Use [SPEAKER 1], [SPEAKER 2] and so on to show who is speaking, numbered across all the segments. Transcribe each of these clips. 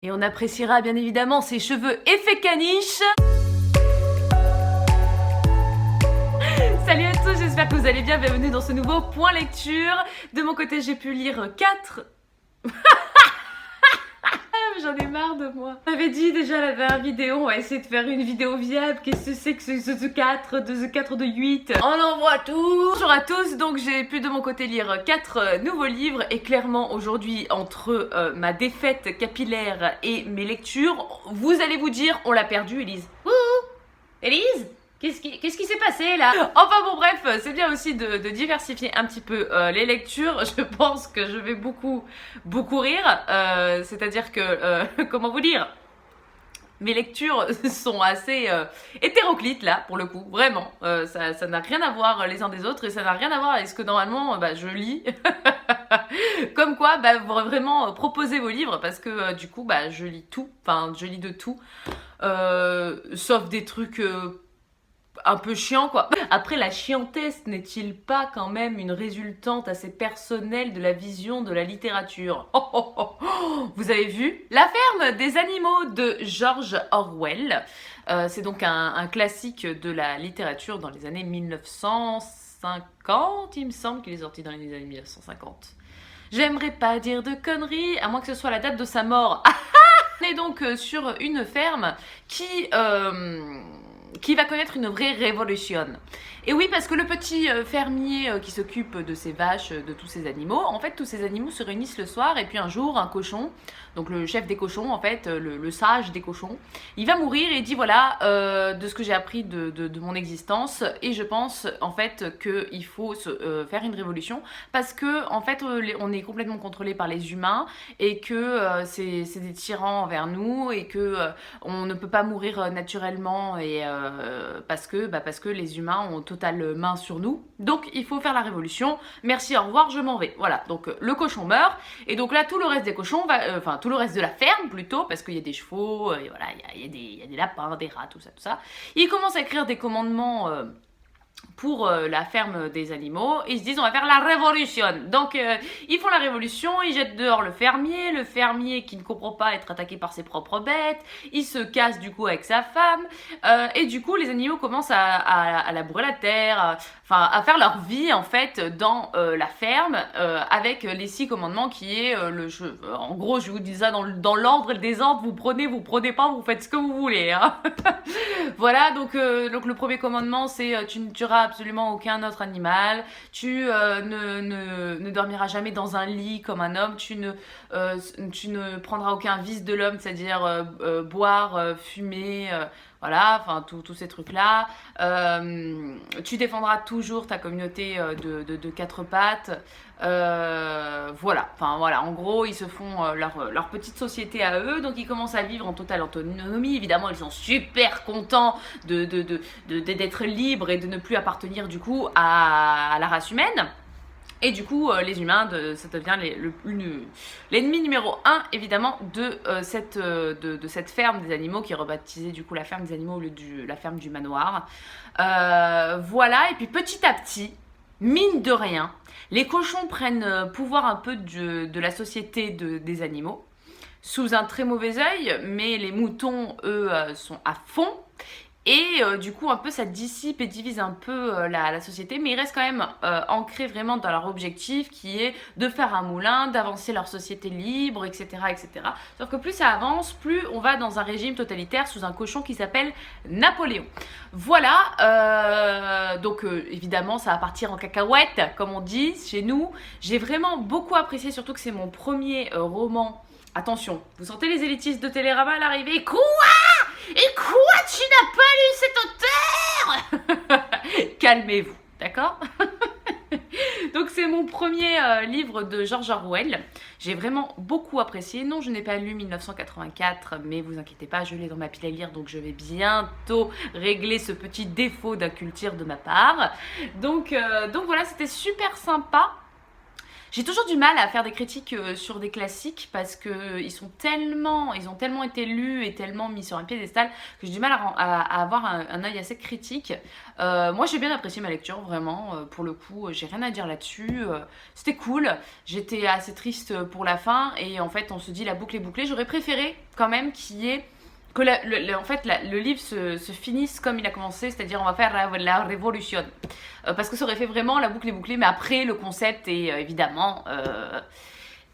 [SPEAKER 1] Et on appréciera bien évidemment ses cheveux effet caniche. Salut à tous, j'espère que vous allez bien, bienvenue dans ce nouveau point lecture. De mon côté, j'ai pu lire 4... J'en ai marre de moi. J'avais dit déjà la dernière vidéo, on va essayer de faire une vidéo viable. Qu'est-ce que c'est que ce 4 de 8? On envoie tout. Bonjour à tous, donc j'ai pu de mon côté lire 4 nouveaux livres. Et clairement aujourd'hui, entre ma défaite capillaire et mes lectures, vous allez vous dire, on l'a perdu Élise. Élise, qu'est-ce qui s'est passé là? Enfin bon bref, c'est bien aussi de diversifier un petit peu les lectures. Je pense que je vais beaucoup rire. C'est-à-dire que, comment vous dire, mes lectures sont assez hétéroclites là pour le coup, vraiment. Ça n'a rien à voir les uns des autres et ça n'a rien à voir avec ce que normalement je lis. Comme quoi, vraiment proposez vos livres parce que du coup je lis tout, enfin je lis de tout. Sauf des trucs... un peu chiant quoi. Après, la chiantesse n'est-il pas quand même une résultante assez personnelle de la vision de la littérature? Vous avez vu? La ferme des animaux de George Orwell. C'est donc un classique de la littérature dans les années 1950. Il me semble qu'il est sorti dans les années 1950. J'aimerais pas dire de conneries, à moins que ce soit la date de sa mort. On est donc sur une ferme qui va connaître une vraie révolution. Et oui, parce que le petit fermier qui s'occupe de ses vaches, de tous ses animaux, en fait, tous ces animaux se réunissent le soir, et puis un jour, un cochon, donc le chef des cochons, en fait, le sage des cochons, il va mourir et il dit, voilà, de ce que j'ai appris de mon existence, et je pense, en fait, qu'il faut faire une révolution, parce que, en fait, on est complètement contrôlé par les humains, et que c'est des tyrans envers nous, et que on ne peut pas mourir naturellement, et parce que les humains ont totale main sur nous. Donc il faut faire la révolution. Merci, au revoir, je m'en vais. Voilà, donc le cochon meurt. Et donc là, tout le reste des cochons va... tout le reste de la ferme, plutôt, parce qu'il y a des chevaux, et voilà, il y a des lapins, des rats, tout ça, tout ça. Ils commencent à écrire des commandements... pour la ferme des animaux, ils se disent on va faire la révolution. Donc ils font la révolution, ils jettent dehors le fermier qui ne comprend pas être attaqué par ses propres bêtes, il se casse du coup avec sa femme, et du coup les animaux commencent à labourer la terre, à faire leur vie en fait dans la ferme, avec les 6 commandements qui est en gros je vous dis ça dans l'ordre des ordres, vous prenez pas, vous faites ce que vous voulez, hein. Voilà, donc le premier commandement c'est tu ne tueras absolument aucun autre animal, tu ne dormiras jamais dans un lit comme un homme, tu ne prendras aucun vice de l'homme, c'est-à-dire boire, fumer, voilà, enfin tous ces trucs-là. Tu défendras toujours ta communauté de 4 pattes. Voilà, en gros, ils se font leur petite société à eux, donc ils commencent à vivre en totale autonomie. Évidemment, ils sont super contents d'être libres et de ne plus appartenir du coup à la race humaine. Et du coup, les humains, ça devient l'ennemi numéro 1, évidemment, de cette ferme des animaux, qui est rebaptisée du coup la ferme des animaux au lieu de la ferme du manoir. Voilà, et puis petit à petit, mine de rien, les cochons prennent pouvoir un peu de la société des animaux, sous un très mauvais œil, mais les moutons, eux, sont à fond. Et du coup, un peu, ça dissipe et divise un peu la société, mais ils restent quand même ancrés vraiment dans leur objectif qui est de faire un moulin, d'avancer leur société libre, etc., etc. Sauf que plus ça avance, plus on va dans un régime totalitaire sous un cochon qui s'appelle Napoléon. Voilà, donc évidemment, ça va partir en cacahuète, comme on dit chez nous. J'ai vraiment beaucoup apprécié, surtout que c'est mon premier roman. Attention, vous sentez les élitistes de Télérama à l'arrivée? Quoi? Et quoi? Tu n'as pas lu cet auteur? Calmez-vous, d'accord? Donc c'est mon premier livre de George Orwell. J'ai vraiment beaucoup apprécié. Non, je n'ai pas lu 1984, mais vous inquiétez pas, je l'ai dans ma pile à lire, donc je vais bientôt régler ce petit défaut d'inculture de ma part. Donc voilà, c'était super sympa. J'ai toujours du mal à faire des critiques sur des classiques parce que ils ont tellement été lus et tellement mis sur un piédestal que j'ai du mal à avoir un œil assez critique. Moi, j'ai bien apprécié ma lecture, vraiment. Pour le coup, j'ai rien à dire là-dessus. C'était cool. J'étais assez triste pour la fin et en fait, on se dit la boucle est bouclée. J'aurais préféré quand même qu'il y ait que en fait, le livre se finisse comme il a commencé, c'est-à-dire on va faire la révolution. Parce que ça aurait fait vraiment la boucle est bouclée, mais après le concept est évidemment là,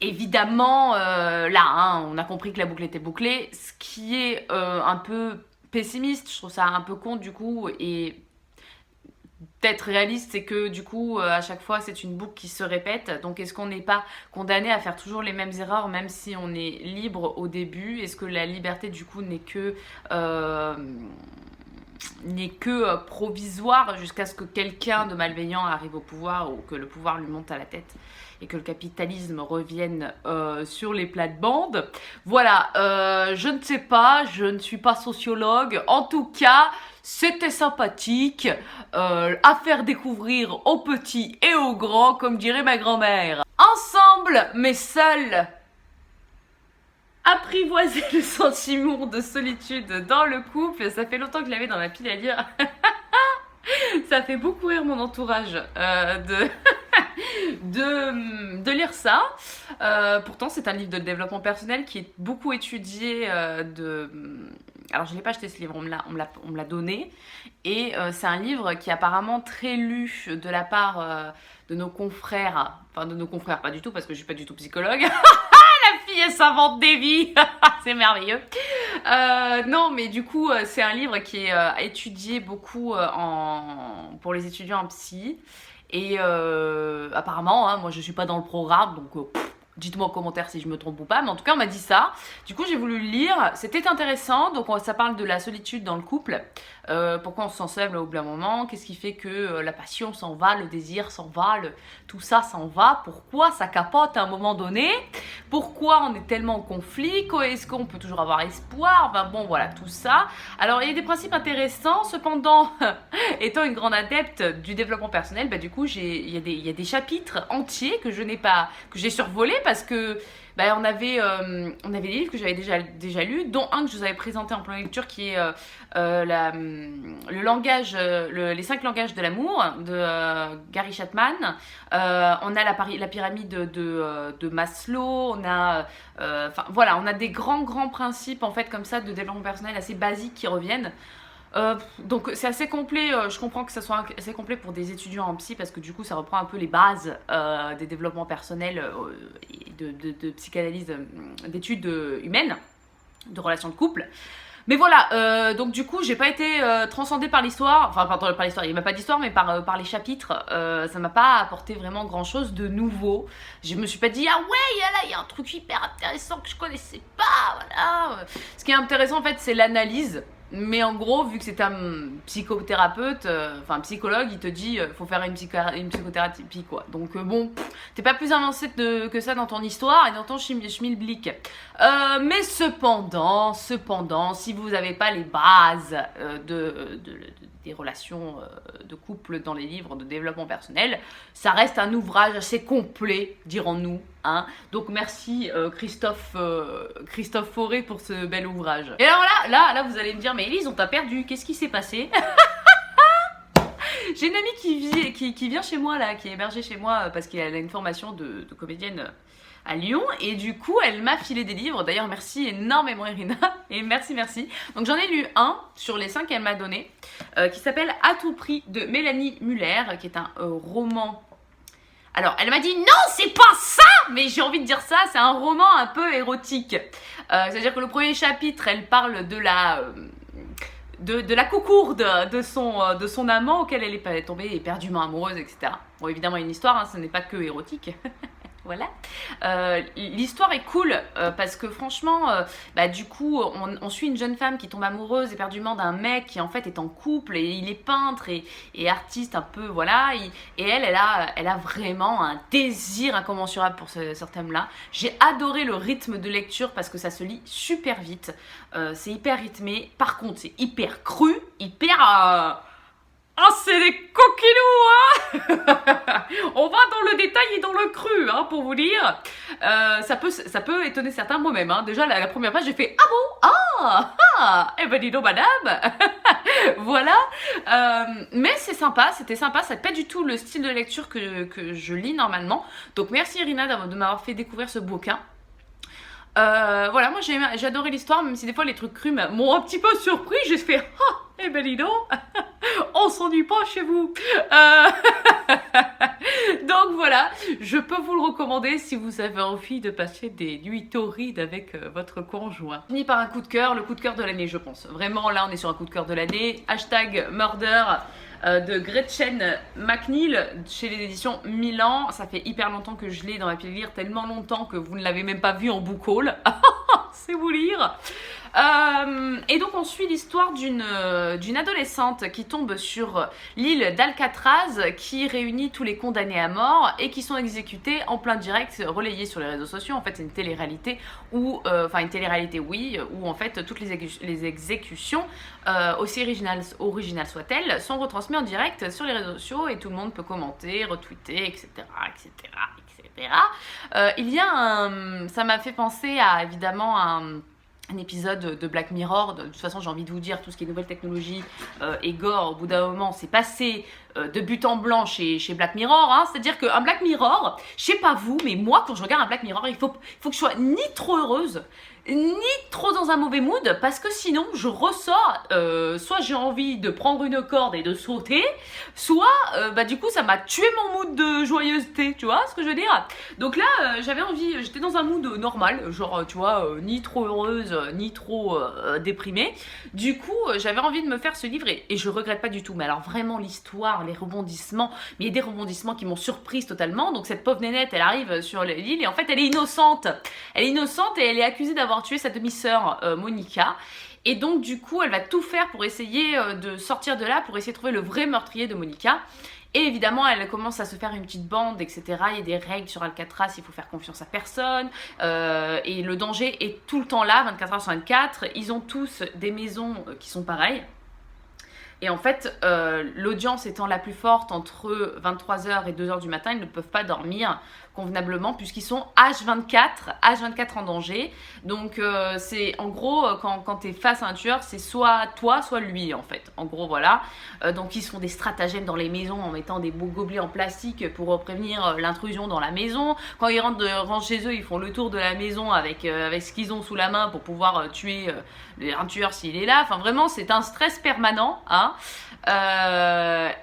[SPEAKER 1] hein, on a compris que la boucle était bouclée, ce qui est un peu pessimiste, je trouve ça un peu con du coup, et d'être réaliste, c'est que du coup, à chaque fois, c'est une boucle qui se répète. Donc, est-ce qu'on n'est pas condamné à faire toujours les mêmes erreurs, même si on est libre au début? Est-ce que la liberté, du coup, n'est que provisoire jusqu'à ce que quelqu'un de malveillant arrive au pouvoir ou que le pouvoir lui monte à la tête et que le capitalisme revienne sur les plates-bandes? Voilà, je ne sais pas, je ne suis pas sociologue. En tout cas, c'était sympathique à faire découvrir aux petits et aux grands, comme dirait ma grand-mère. Ensemble, mais seuls, apprivoiser le sentiment de solitude dans le couple. Ça fait longtemps que je l'avais dans ma pile à lire. Ça fait beaucoup rire mon entourage de lire ça. Pourtant, c'est un livre de développement personnel qui est beaucoup étudié Alors, je l'ai pas acheté ce livre, on me l'a donné. Et c'est un livre qui est apparemment très lu de la part de nos confrères. Enfin, de nos confrères, pas du tout, parce que je suis pas du tout psychologue. La fille, elle s'invente des vies. C'est merveilleux. Non, mais du coup, c'est un livre qui est étudié beaucoup pour les étudiants en psy. Et apparemment, hein, moi je suis pas dans le programme, donc dites-moi en commentaire si je me trompe ou pas, mais en tout cas on m'a dit ça. Du coup j'ai voulu le lire, c'était intéressant, donc ça parle de la solitude dans le couple, pourquoi on se sent seul au bout d'un moment, qu'est-ce qui fait que la passion s'en va, le désir s'en va, tout ça s'en va, pourquoi ça capote à un moment donné, pourquoi on est tellement en conflit, est-ce qu'on peut toujours avoir espoir, enfin bon voilà tout ça. Alors il y a des principes intéressants, cependant étant une grande adepte du développement personnel, bah, du coup il y a des chapitres entiers que j'ai survolés parce que bah, on avait des livres que j'avais déjà lus, dont un que je vous avais présenté en pleine lecture qui est les 5 langages de l'amour de Gary Chapman. On a la pyramide de Maslow, on a voilà, on a des grands principes en fait comme ça de développement personnel assez basiques qui reviennent. Donc c'est assez complet, je comprends que ça soit assez complet pour des étudiants en psy parce que du coup ça reprend un peu les bases des développements personnels et de psychanalyse, d'études humaines, de relations de couple. Mais voilà, donc du coup j'ai pas été transcendée par l'histoire, enfin pardon, par l'histoire, il n'y a même pas d'histoire, mais par les chapitres, ça m'a pas apporté vraiment grand chose de nouveau. Je me suis pas dit ah ouais là il y a un truc hyper intéressant que je connaissais pas, voilà. Ce qui est intéressant en fait c'est l'analyse. Mais en gros, vu que c'est un psychothérapeute, enfin psychologue, il te dit faut faire une psychothérapie quoi. Donc bon, t'es pas plus avancé que ça dans ton histoire et dans ton schmilblick. Mais cependant, si vous n'avez pas les bases des relations de couple dans les livres de développement personnel, ça reste un ouvrage assez complet, dirons-nous. Hein. Donc merci Christophe Fauré pour ce bel ouvrage. Et alors là vous allez me dire, mais Elise, on t'a perdu, qu'est-ce qui s'est passé? J'ai une amie qui vient chez moi là, qui est hébergée chez moi parce qu'elle a une formation de comédienne à Lyon et du coup elle m'a filé des livres. D'ailleurs merci énormément Irina et merci. Donc j'en ai lu un sur les 5 qu'elle m'a donné qui s'appelle À tout prix de Mélanie Muller, qui est un roman. Alors elle m'a dit non c'est pas ça, mais j'ai envie de dire ça, c'est un roman un peu érotique. C'est-à-dire que le premier chapitre elle parle de la coucourde de son amant auquel elle est tombée éperdument amoureuse, etc. Bon évidemment il y a une histoire, hein, ce n'est pas que érotique. Voilà. L'histoire est cool parce que franchement, du coup, on suit une jeune femme qui tombe amoureuse éperdument d'un mec qui en fait est en couple et il est peintre et artiste un peu, voilà. Et elle a vraiment un désir incommensurable pour ce thème-là. J'ai adoré le rythme de lecture parce que ça se lit super vite. C'est hyper rythmé. Par contre, c'est hyper cru, hyper... Ah, c'est des coquinous, hein. On va dans le détail et dans le cru, hein, pour vous dire. Ça peut étonner certains, moi-même. Hein. Déjà, la première page, j'ai fait « Ah bon? Eh ben dis donc, madame. » Voilà. Mais c'est sympa, c'était sympa. C'est pas du tout le style de lecture que je lis normalement. Donc, merci Irina de m'avoir fait découvrir ce bouquin. Voilà, moi j'ai adoré l'histoire, même si des fois les trucs crus m'ont un petit peu surpris. J'ai fait « Ah, eh ben dis donc, on s'ennuie pas chez vous. » Donc voilà, je peux vous le recommander si vous avez envie de passer des nuits torrides avec votre conjoint. Fini par un coup de cœur, le coup de cœur de l'année je pense. Vraiment là on est sur un coup de cœur de l'année. Hashtag Murder de Gretchen McNeil chez les éditions Milan. Ça fait hyper longtemps que je l'ai dans ma pile à lire, tellement longtemps que vous ne l'avez même pas vu en book haul. C'est vous lire. Et donc on suit l'histoire d'une adolescente qui tombe sur l'île d'Alcatraz, qui réunit tous les condamnés à mort et qui sont exécutés en plein direct, relayés sur les réseaux sociaux. En fait c'est une télé-réalité où, une télé-réalité oui, où en fait toutes les exécutions, aussi originales soient-elles, sont retransmises en direct sur les réseaux sociaux et tout le monde peut commenter, retweeter, etc. Ça m'a fait penser à évidemment un épisode de Black Mirror. De toute façon j'ai envie de vous dire, tout ce qui est nouvelle technologie et gore, au bout d'un moment c'est passé de but en blanc chez Black Mirror, hein. C'est-à-dire qu'un Black Mirror, je sais pas vous, mais moi quand je regarde un Black Mirror, il faut que je sois ni trop heureuse, ni trop dans un mauvais mood, parce que sinon je ressors, soit j'ai envie de prendre une corde et de sauter, soit du coup ça m'a tué mon mood de joyeuseté, tu vois ce que je veux dire. Donc là j'avais envie, j'étais dans un mood normal, genre tu vois, ni trop heureuse, ni trop déprimée. Du coup j'avais envie de me faire ce livre et je regrette pas du tout. Mais alors vraiment l'histoire, les rebondissements, mais il y a des rebondissements qui m'ont surprise totalement. Donc cette pauvre nénette, elle arrive sur l'île et en fait elle est innocente. Elle est innocente et elle est accusée d'avoir tué sa demi-sœur Monica. Et donc du coup elle va tout faire pour essayer de sortir de là, pour essayer de trouver le vrai meurtrier de Monica. Et évidemment, elle commence à se faire une petite bande, etc. Il y a des règles sur Alcatraz, il faut faire confiance à personne. Et le danger est tout le temps là, 24h sur 24. Ils ont tous des maisons qui sont pareilles. Et en fait, l'audience étant la plus forte entre 23h et 2h du matin, ils ne peuvent pas dormir convenablement puisqu'ils sont H24 en danger. Donc c'est en gros, quand tu es face à un tueur, c'est soit toi, soit lui en fait. En gros voilà. Donc ils se font des stratagèmes dans les maisons en mettant des beaux gobelets en plastique pour prévenir l'intrusion dans la maison. Quand ils rentrent chez eux, ils font le tour de la maison avec ce qu'ils ont sous la main pour pouvoir tuer un tueur s'il est là. Enfin vraiment c'est un stress permanent, hein.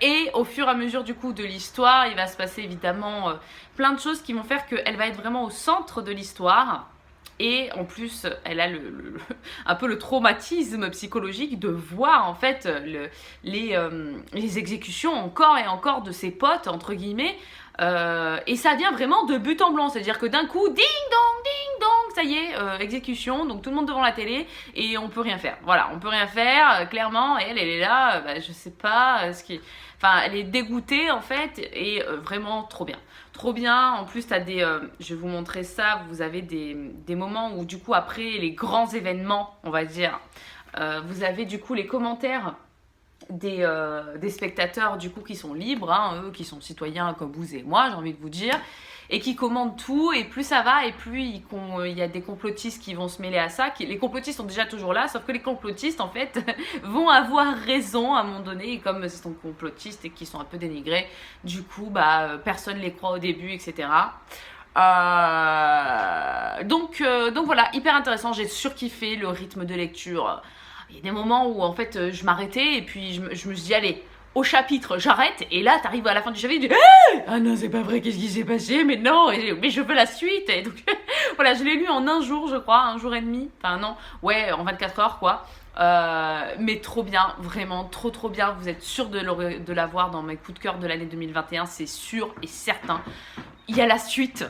[SPEAKER 1] Et au fur et à mesure du coup de l'histoire, il va se passer évidemment plein de choses qui vont faire qu'elle va être vraiment au centre de l'histoire. Et en plus, elle a un peu le traumatisme psychologique de voir en fait les exécutions encore et encore de ses potes, entre guillemets. Et ça vient vraiment de but en blanc, c'est-à-dire que d'un coup, ding dong, ça y est, exécution, donc tout le monde devant la télé et on peut rien faire. Voilà, on peut rien faire, clairement, et elle est là, je sais pas, elle est dégoûtée en fait, et vraiment trop bien. Trop bien, en plus t'as je vais vous montrer ça, vous avez des moments où du coup après les grands événements, on va dire, vous avez du coup les commentaires des spectateurs du coup qui sont libres, hein, eux qui sont citoyens comme vous et moi, j'ai envie de vous dire, et qui commandent tout, et plus ça va, et plus il y a des complotistes qui vont se mêler à ça. Les complotistes sont déjà toujours là, sauf que les complotistes en fait vont avoir raison à un moment donné, et comme ce sont complotistes et qui sont un peu dénigrés, du coup personne les croit au début, etc. Donc voilà, hyper intéressant, j'ai surkiffé le rythme de lecture. Il y a des moments où en fait je m'arrêtais et puis je me suis dit allez, au chapitre j'arrête, et là t'arrives à la fin du chapitre et tu dis ah non c'est pas vrai, qu'est-ce qui s'est passé, mais non, mais je veux la suite. Et donc voilà, je l'ai lu en un jour je crois, un jour et demi, enfin non, ouais, en 24 heures quoi. Mais trop bien, vraiment trop bien. Vous êtes sûr de l'avoir dans mes coups de cœur de l'année 2021, c'est sûr et certain. Il y a la suite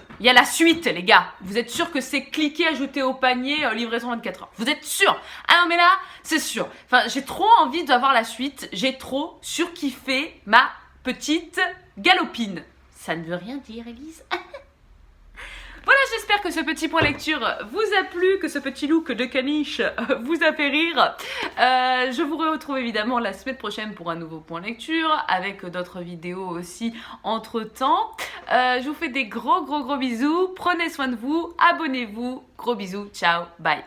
[SPEAKER 1] les gars. Vous êtes sûr que c'est cliquer, ajouter au panier, livraison 24 heures. Vous êtes sûr? Ah non mais là, c'est sûr. Enfin, j'ai trop envie d'avoir la suite. J'ai trop surkiffé ma petite galopine. Ça ne veut rien dire, Elise. Voilà, j'espère J'espère que ce petit point lecture vous a plu, que ce petit look de caniche vous a fait rire. Je vous retrouve évidemment la semaine prochaine pour un nouveau point lecture, avec d'autres vidéos aussi entre temps. Je vous fais des gros bisous, prenez soin de vous, abonnez-vous, gros bisous, ciao, bye.